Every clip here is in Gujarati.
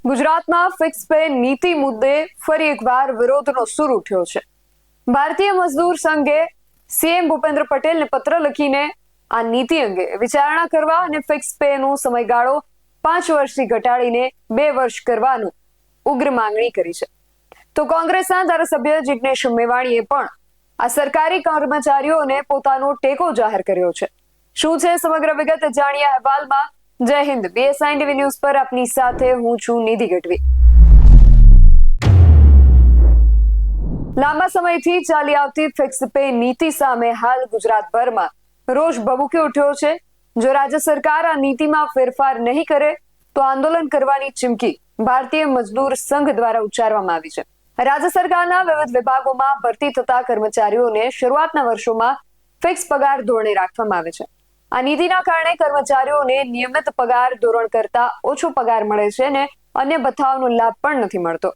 ગુજરાતમાં ફિક્સ પે નીતિ મુદ્દે ફરી એકવાર વિરોધનો સૂર ઉઠ્યો છે. ભારતીય મજદૂર સંઘે સીએમ ભૂપેન્દ્ર પટેલને પત્ર લખીને આ નીતિ અંગે વિચારણા કરવા અને ફિક્સ પેનો સમયગાળો 5 વર્ષથી ઘટાડીને 2 વર્ષ કરવાનું ઉગ્ર માંગણી કરી છે. તો કોંગ્રેસના ધારાસભ્ય જિગ્નેશ મેવાણીએ પણ આ સરકારી કર્મચારીઓને પોતાનો ટેકો જાહેર કર્યો છે. શું છે સમગ્ર વિગત જાણીએ અહેવાલમાં. જય હિન્દ. BSI TV ન્યૂઝ પર આપની સાથે હું છું નિધિ ગઢવી. લાંબા સમયથી ચાલી આવતી ફિક્સ પે નીતિ સામે હાલ ગુજરાતભરમાં રોષ ભભૂકી ઉઠ્યો છે. જો રાજ્ય સરકાર આ નીતિમાં ફેરફાર નહીં કરે તો આંદોલન કરવાની ચીમકી ભારતીય મજદૂર સંઘ દ્વારા ઉચ્ચારવામાં આવી છે. રાજ્ય સરકારના વિવિધ વિભાગોમાં ભરતી થતા કર્મચારીઓને શરૂઆતના વર્ષોમાં ફિક્સ પગાર ધોરણે રાખવામાં આવે છે. આ નીતિના કારણે કર્મચારીઓને નિયમિત પગાર ધોરણ કરતા ઓછો પગાર મળે છે અને અન્ય ભથ્થાઓનો લાભ પણ નથી મળતો.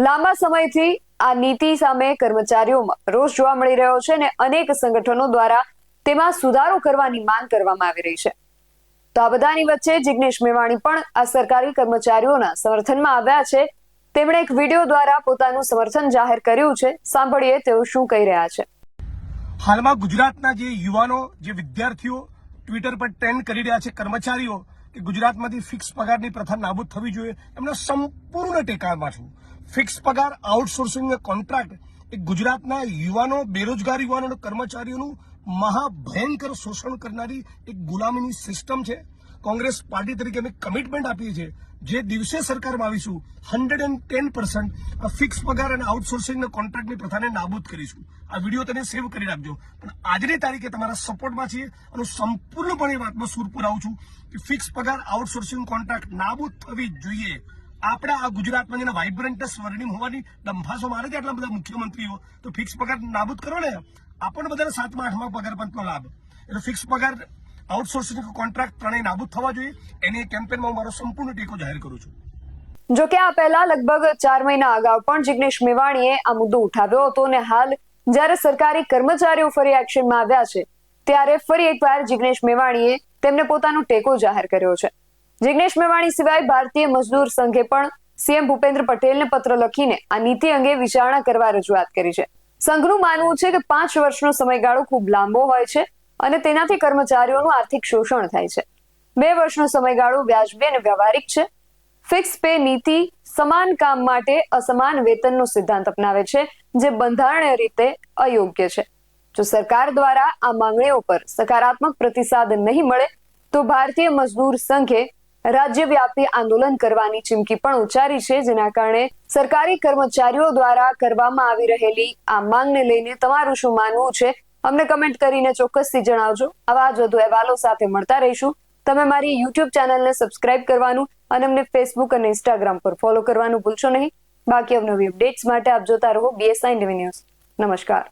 લાંબા સમયથી આ નીતિ સામે કર્મચારીઓમાં રોષ જોવા મળી રહ્યો છે અને અનેક સંગઠનો દ્વારા તેમાં સુધારો કરવાની માંગ કરવામાં આવી રહી છે. તો આ બધાની વચ્ચે જિગ્નેશ મેવાણી પણ આ સરકારી કર્મચારીઓના સમર્થનમાં આવ્યા છે. તેમણે એક વિડીયો દ્વારા પોતાનું સમર્થન જાહેર કર્યું છે. સાંભળીએ તેઓ શું કહી રહ્યા છે. હાલમાં ગુજરાતના જે યુવાનો, જે વિદ્યાર્થીઓ ટ્વિટર પર ટ્રેન્ડ કરી રહ્યા છે, કર્મચારીઓ, કે ગુજરાતમાંથી ફિક્સ પગારની પ્રથા નાબૂદ થવી જોઈએ, એમના સંપૂર્ણ ટેકામાં છું. ફિક્સ પગાર આઉટસોર્સિંગ કોન્ટ્રાક્ટ એ ગુજરાતના યુવાનો, બેરોજગાર યુવાનો અને કર્મચારીઓનું મહાભયંકર શોષણ કરનારી એક ગુલામીની સિસ્ટમ છે. કોંગ્રેસ પાર્ટી તરીકે અમે કમિટમેન્ટ આપીએ છીએ, જે દિવસે સરકારમાં આવીશું 110% આ ફિક્સ પગાર અને આઉટસોર્સિંગ કોન્ટ્રાક્ટની પ્રથાને નાબૂદ કરીશું. આ વિડીયો તમે સેવ કરી રાખજો. પણ આજની તારીખે તમારા સપોર્ટમાં છીએ અને સંપૂર્ણપણે વાતમાં સૂર પુરાવું છું કે ફિક્સ પગાર આઉટસોર્સિંગ કોન્ટ્રાક્ટ નાબૂદ થવી જોઈએ. આપણા આ ગુજરાતમાં જેના વાઇબ્રન્ટ સ્વર્ણિમ હોવાની ડંફાસો મારે છે આટલા બધા મુખ્યમંત્રીઓ, તો ફિક્સ પગાર નાબૂદ કરો ને. આપણને બધાને 7મા 8મા પગાર પંચનો લાભ, એટલે ફિક્સ પગાર આઉટસોર્સિંગ કોન્ટ્રાક્ટ ત્રણેય નાબૂદ થવા જોઈએ. એની કેમ્પેનમાં હું મારો સંપૂર્ણ ટેકો જાહેર કરું છું. જો કે આ પહેલા લગભગ 4 મહિના અગાઉ પણ જિગ્નેશ મેવાણીએ આ મુદ્દો ઉઠાવ્યો હતો અને હાલ જ્યારે સરકારી કર્મચારીઓ ફરી એક્શનમાં આવ્યા છે ત્યારે ફરી એકવાર જિગ્નેશ મેવાણીએ તેમને પોતાનો ટેકો જાહેર કર્યો છે. જિગ્નેશ મેવાણી સિવાય ભારતીય મજદૂર સંઘે પણ સીએમ ભૂપેન્દ્ર પટેલને પત્ર લખીને આ નીતિ અંગે વિચારણા કરવા રજૂઆત કરી છે. સંઘનું માનવું છે કે 5 વર્ષનો સમયગાળો ખૂબ લાંબો હોય છે અને તેનાથી કર્મચારીઓનું આર્થિક શોષણ થાય છે. 2 વર્ષનો સમયગાળો વ્યાજબી અને વ્યવહારિક છે. ફિક્સ પે નીતિ સમાન કામ માટે અસમાન વેતનનો સિદ્ધાંત અપનાવે છે, જે બંધારણીય રીતે અયોગ્ય છે. જો સરકાર દ્વારા આ માંગણીઓ પર સકારાત્મક પ્રતિસાદ નહીં મળે તો ભારતીય મજદૂર સંઘે રાજ્યવ્યાપી આંદોલન કરવાની ચીમકી પણ ઉચ્ચારી છે, જેના કારણે સરકારી કર્મચારીઓ દ્વારા કરવામાં આવી રહેલી આ માંગને લઈને તમારું શું માનવું છે અમને કમેન્ટ કરીને ચોક્કસથી જણાવજો. આવા જ વધુ અહેવાલો સાથે મળતા રહીશું. તમે મારી YouTube ચેનલને સબસ્ક્રાઇબ કરવાનું અને અમને Facebook અને Instagram પર ફોલો કરવાનું ભૂલશો નહીં. બાકી અવનવી અપડેટ્સ માટે આપ જોતા રહો BSI TV ન્યૂઝ. નમસ્કાર.